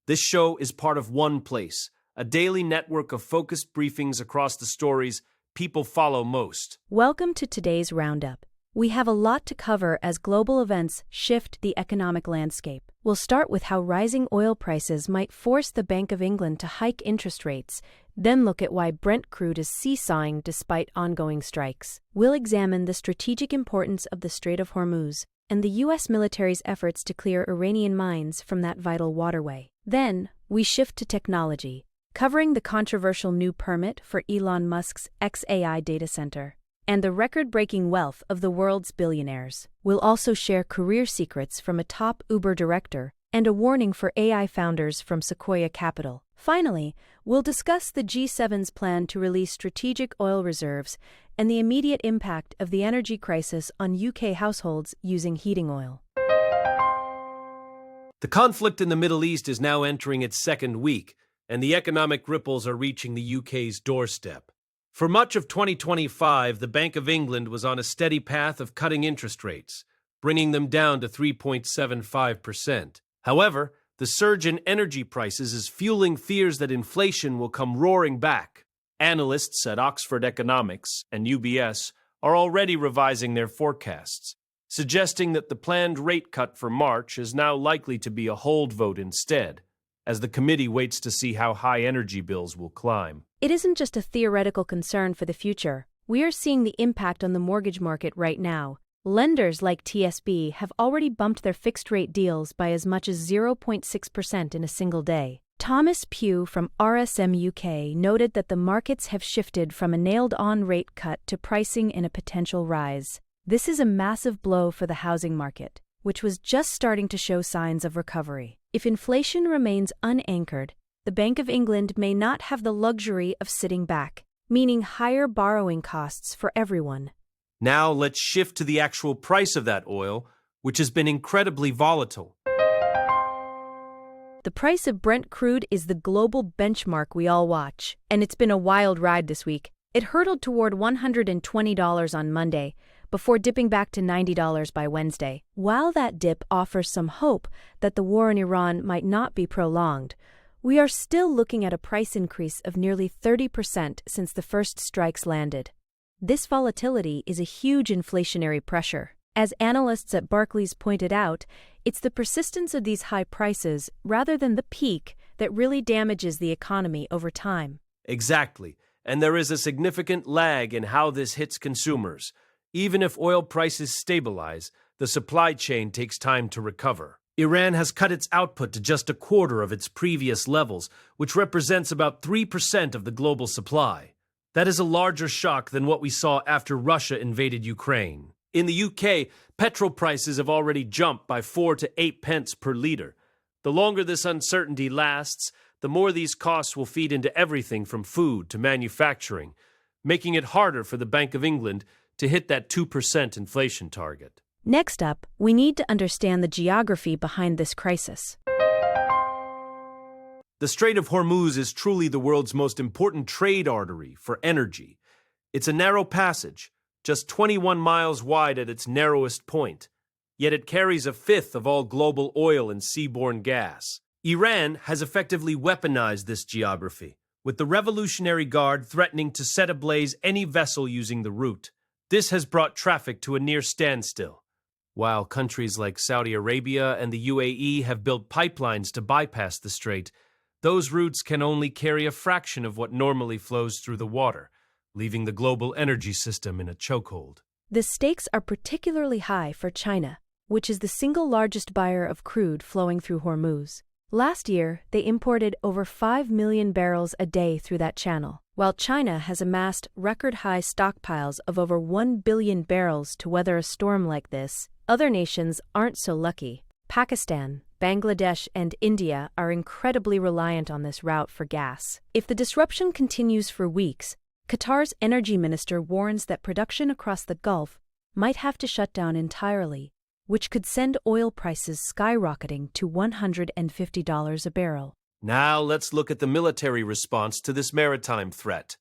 This show is part of One Place, a daily network of focused briefings across the stories people follow most. Welcome to today's roundup. We have a lot to cover as global events shift the economic landscape. We'll start with how rising oil prices might force the Bank of England to hike interest rates, then look at why Brent crude is seesawing despite ongoing strikes. We'll examine the strategic importance of the Strait of Hormuz and the U.S. military's efforts to clear Iranian mines from that vital waterway. Then, we shift to technology, covering the controversial new permit for Elon Musk's XAI data center and the record-breaking wealth of the world's billionaires. We'll also share career secrets from a top Uber director and a warning for AI founders from Sequoia Capital. Finally, we'll discuss the G7's plan to release strategic oil reserves and the immediate impact of the energy crisis on UK households using heating oil. The conflict in the Middle East is now entering its second week, and the economic ripples are reaching the UK's doorstep. For much of 2025, the Bank of England was on a steady path of cutting interest rates, bringing them down to 3.75%. However, the surge in energy prices is fueling fears that inflation will come roaring back. Analysts at Oxford Economics and UBS are already revising their forecasts, suggesting that the planned rate cut for March is now likely to be a hold vote instead, as the committee waits to see how high energy bills will climb. It isn't just a theoretical concern for the future. We are seeing the impact on the mortgage market right now. Lenders like TSB have already bumped their fixed-rate deals by as much as 0.6% in a single day. Thomas Pugh from RSM UK noted that the markets have shifted from a nailed-on rate cut to pricing in a potential rise. This is a massive blow for the housing market, which was just starting to show signs of recovery. If inflation remains unanchored, the Bank of England may not have the luxury of sitting back, meaning higher borrowing costs for everyone. Now let's shift to the actual price of that oil, which has been incredibly volatile. The price of Brent crude is the global benchmark we all watch, and it's been a wild ride this week. It hurtled toward $120 on Monday, before dipping back to $90 by Wednesday. While that dip offers some hope that the war in Iran might not be prolonged, we are still looking at a price increase of nearly 30% since the first strikes landed. This volatility is a huge inflationary pressure. As analysts at Barclays pointed out, it's the persistence of these high prices rather than the peak that really damages the economy over time. Exactly, and there is a significant lag in how this hits consumers. Even if oil prices stabilize, the supply chain takes time to recover. Iran has cut its output to just a quarter of its previous levels, which represents about 3% of the global supply. That is a larger shock than what we saw after Russia invaded Ukraine. In the UK, petrol prices have already jumped by 4 to 8 pence per litre. The longer this uncertainty lasts, the more these costs will feed into everything from food to manufacturing, making it harder for the Bank of England to hit that 2% inflation target. Next up, we need to understand the geography behind this crisis. The Strait of Hormuz is truly the world's most important trade artery for energy. It's a narrow passage, just 21 miles wide at its narrowest point, yet it carries a fifth of all global oil and seaborne gas. Iran has effectively weaponized this geography, with the Revolutionary Guard threatening to set ablaze any vessel using the route. This has brought traffic to a near standstill. While countries like Saudi Arabia and the UAE have built pipelines to bypass the strait, those routes can only carry a fraction of what normally flows through the water, leaving the global energy system in a chokehold. The stakes are particularly high for China, which is the single largest buyer of crude flowing through Hormuz. Last year, they imported over 5 million barrels a day through that channel. While China has amassed record-high stockpiles of over 1 billion barrels to weather a storm like this, other nations aren't so lucky. Pakistan, Bangladesh, and India are incredibly reliant on this route for gas. If the disruption continues for weeks, Qatar's energy minister warns that production across the Gulf might have to shut down entirely, which could send oil prices skyrocketing to $150 a barrel. Now let's look at the military response to this maritime threat.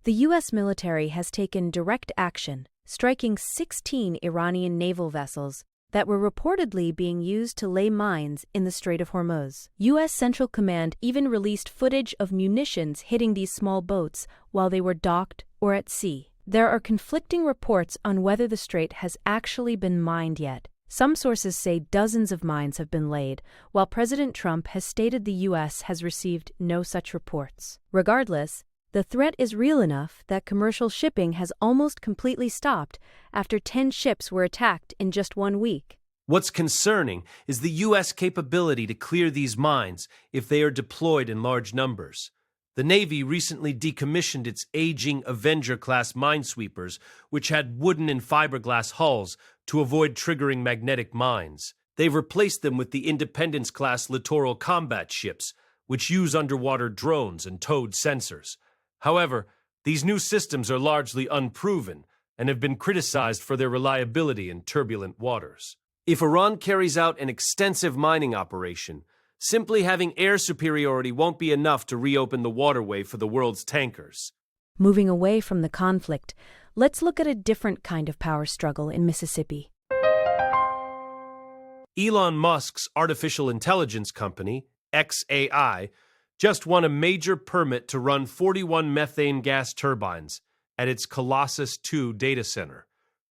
The U.S. military has taken direct action, striking 16 Iranian naval vessels that were reportedly being used to lay mines in the Strait of Hormuz. U.S. Central Command even released footage of munitions hitting these small boats while they were docked or at sea. There are conflicting reports on whether the strait has actually been mined yet. Some sources say dozens of mines have been laid, while President Trump has stated the U.S. has received no such reports. Regardless, the threat is real enough that commercial shipping has almost completely stopped after 10 ships were attacked in just 1 week. What's concerning is the U.S. capability to clear these mines if they are deployed in large numbers. The Navy recently decommissioned its aging Avenger-class minesweepers, which had wooden and fiberglass hulls, to avoid triggering magnetic mines. They've replaced them with the Independence-class littoral combat ships, which use underwater drones and towed sensors. However, these new systems are largely unproven and have been criticized for their reliability in turbulent waters. If Iran carries out an extensive mining operation, simply having air superiority won't be enough to reopen the waterway for the world's tankers. Moving away from the conflict, let's look at a different kind of power struggle in Mississippi. Elon Musk's artificial intelligence company, xAI, just won a major permit to run 41 methane gas turbines at its Colossus II data center.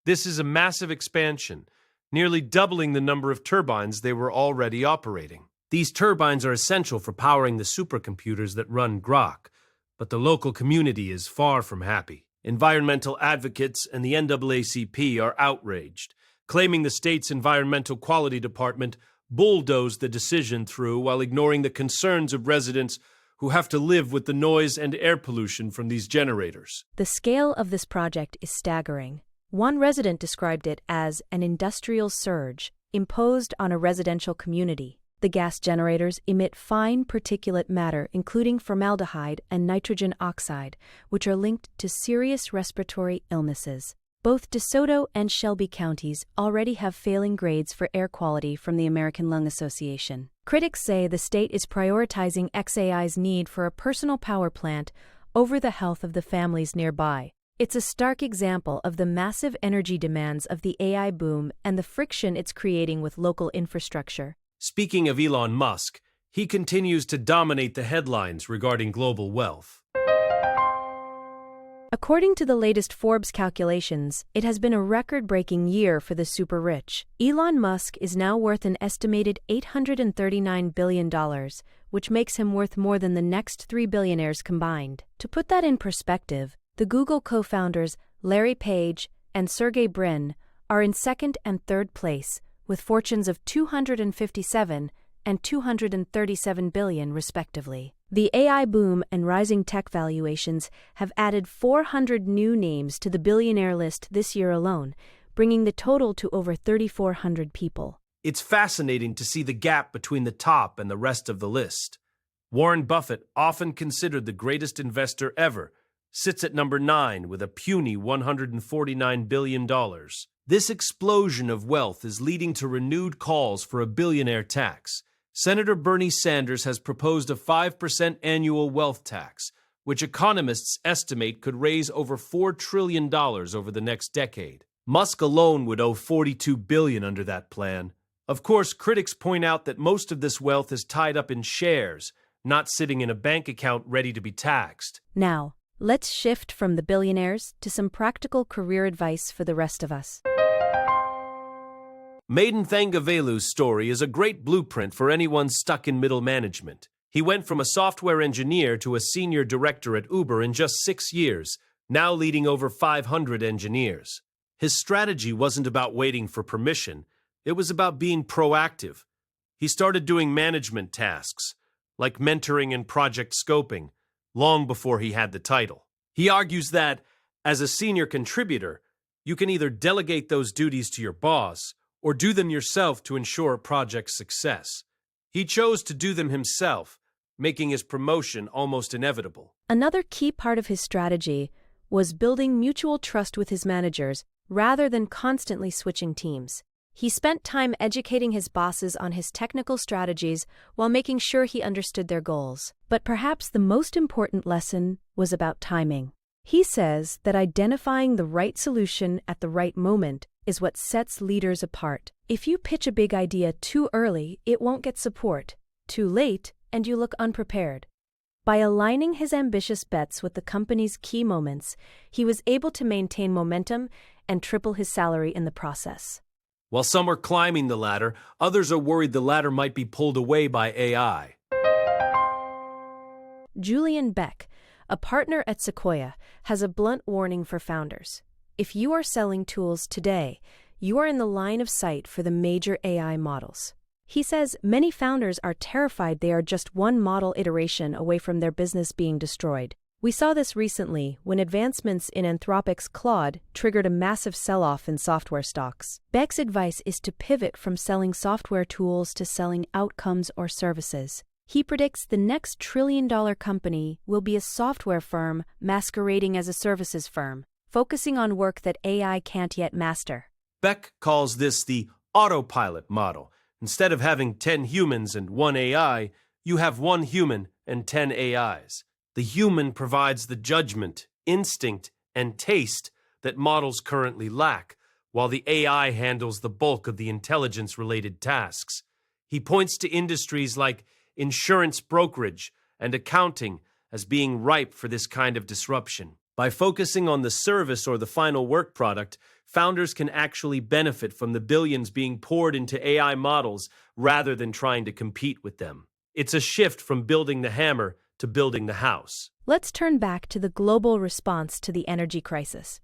This is a massive expansion, nearly doubling the number of turbines they were already operating. These turbines are essential for powering the supercomputers that run Grok, but the local community is far from happy. Environmental advocates and the NAACP are outraged, claiming the state's Environmental Quality Department bulldozed the decision through while ignoring the concerns of residents who have to live with the noise and air pollution from these generators. The scale of this project is staggering. One resident described it as an industrial surge imposed on a residential community. The gas generators emit fine particulate matter, including formaldehyde and nitrogen oxide, which are linked to serious respiratory illnesses. Both DeSoto and Shelby counties already have failing grades for air quality from the American Lung Association. Critics say the state is prioritizing xAI's need for a personal power plant over the health of the families nearby. It's a stark example of the massive energy demands of the AI boom and the friction it's creating with local infrastructure. Speaking of Elon Musk, he continues to dominate the headlines regarding global wealth. According to the latest Forbes calculations, it has been a record-breaking year for the super-rich. Elon Musk is now worth an estimated $839 billion, which makes him worth more than the next 3 billionaires combined. To put that in perspective, the Google co-founders Larry Page and Sergey Brin are in second and third place, with fortunes of $257 and $237 billion, respectively. The AI boom and rising tech valuations have added 400 new names to the billionaire list this year alone, bringing the total to over 3,400 people. It's fascinating to see the gap between the top and the rest of the list. Warren Buffett, often considered the greatest investor ever, sits at number 9 with a puny $149 billion. This explosion of wealth is leading to renewed calls for a billionaire tax. Senator Bernie Sanders has proposed a 5% annual wealth tax, which economists estimate could raise over $4 trillion over the next decade. Musk alone would owe $42 billion under that plan. Of course, critics point out that most of this wealth is tied up in shares, not sitting in a bank account ready to be taxed. Now, let's shift from the billionaires to some practical career advice for the rest of us. Maiden Thangavelu's story is a great blueprint for anyone stuck in middle management. He went from a software engineer to a senior director at Uber in just 6 years, now leading over 500 engineers. His strategy wasn't about waiting for permission, it was about being proactive. He started doing management tasks, like mentoring and project scoping, long before he had the title. He argues that, as a senior contributor, you can either delegate those duties to your boss or do them yourself to ensure a project's success. He chose to do them himself, making his promotion almost inevitable. Another key part of his strategy was building mutual trust with his managers rather than constantly switching teams. He spent time educating his bosses on his technical strategies while making sure he understood their goals. But perhaps the most important lesson was about timing. He says that identifying the right solution at the right moment is what sets leaders apart. If you pitch a big idea too early, it won't get support. Too late, and you look unprepared. By aligning his ambitious bets with the company's key moments, he was able to maintain momentum and triple his salary in the process. While some are climbing the ladder, others are worried the ladder might be pulled away by AI. Julian Beck, a partner at Sequoia, has a blunt warning for founders. If you are selling tools today, you are in the line of sight for the major AI models. He says many founders are terrified they are just one model iteration away from their business being destroyed. We saw this recently when advancements in Anthropic's Claude triggered a massive sell-off in software stocks. Beck's advice is to pivot from selling software tools to selling outcomes or services. He predicts the next trillion-dollar company will be a software firm masquerading as a services firm, focusing on work that AI can't yet master. Beck calls this the autopilot model. Instead of having 10 humans and 1 AI, you have 1 human and 10 AIs. The human provides the judgment, instinct, and taste that models currently lack, while the AI handles the bulk of the intelligence-related tasks. He points to industries like insurance brokerage and accounting as being ripe for this kind of disruption. By focusing on the service or the final work product, founders can actually benefit from the billions being poured into AI models rather than trying to compete with them. It's a shift from building the hammer to building the house. Let's turn back to the global response to the energy crisis.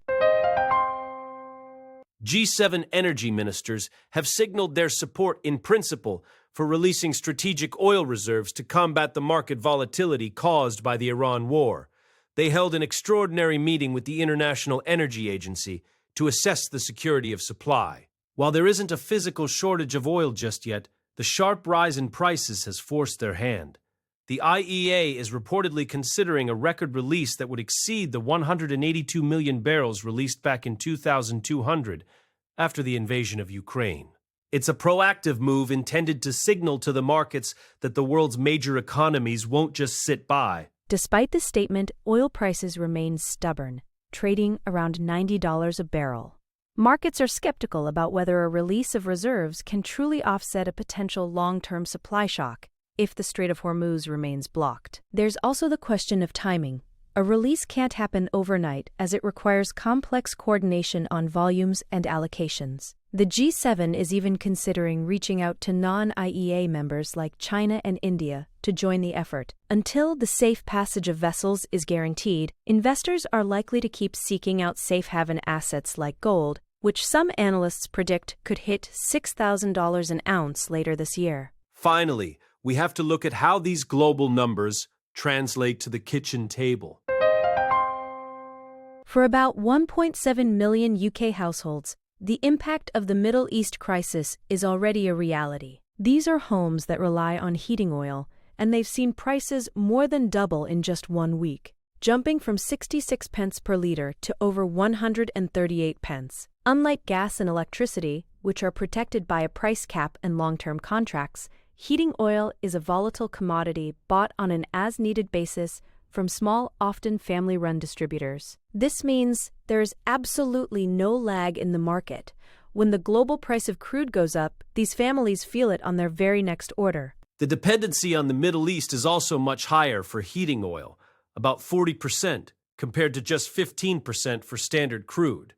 G7 energy ministers have signaled their support in principle for releasing strategic oil reserves to combat the market volatility caused by the Iran war. They held an extraordinary meeting with the International Energy Agency to assess the security of supply. While there isn't a physical shortage of oil just yet, the sharp rise in prices has forced their hand. The IEA is reportedly considering a record release that would exceed the 182 million barrels released back in 2200 after the invasion of Ukraine. It's a proactive move intended to signal to the markets that the world's major economies won't just sit by. Despite this statement, oil prices remain stubborn, trading around $90 a barrel. Markets are skeptical about whether a release of reserves can truly offset a potential long-term supply shock if the Strait of Hormuz remains blocked. There's also the question of timing. A release can't happen overnight as it requires complex coordination on volumes and allocations. The G7 is even considering reaching out to non-IEA members like China and India to join the effort. Until the safe passage of vessels is guaranteed, investors are likely to keep seeking out safe haven assets like gold, which some analysts predict could hit $6,000 an ounce later this year. Finally, we have to look at how these global numbers translate to the kitchen table. For about 1.7 million UK households, the impact of the Middle East crisis is already a reality. These are homes that rely on heating oil, and they've seen prices more than double in just 1 week, jumping from 66 pence per litre to over 138 pence. Unlike gas and electricity, which are protected by a price cap and long-term contracts, heating oil is a volatile commodity bought on an as-needed basis from small, often family-run distributors. This means there is absolutely no lag in the market. When the global price of crude goes up, these families feel it on their very next order. The dependency on the Middle East is also much higher for heating oil, about 40%, compared to just 15% for standard crude.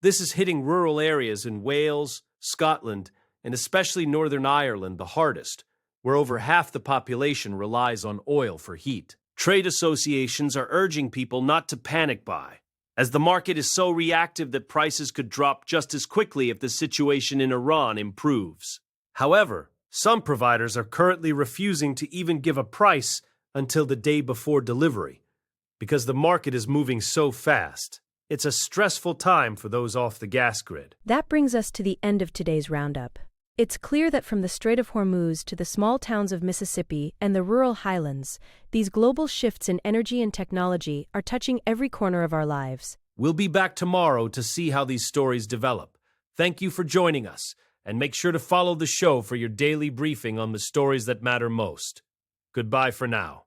This is hitting rural areas in Wales, Scotland, and especially Northern Ireland the hardest, where over half the population relies on oil for heat. Trade associations are urging people not to panic buy, as the market is so reactive that prices could drop just as quickly if the situation in Iran improves. However, some providers are currently refusing to even give a price until the day before delivery, because the market is moving so fast. It's a stressful time for those off the gas grid. That brings us to the end of today's roundup. It's clear that from the Strait of Hormuz to the small towns of Mississippi and the rural highlands, these global shifts in energy and technology are touching every corner of our lives. We'll be back tomorrow to see how these stories develop. Thank you for joining us, and make sure to follow the show for your daily briefing on the stories that matter most. Goodbye for now.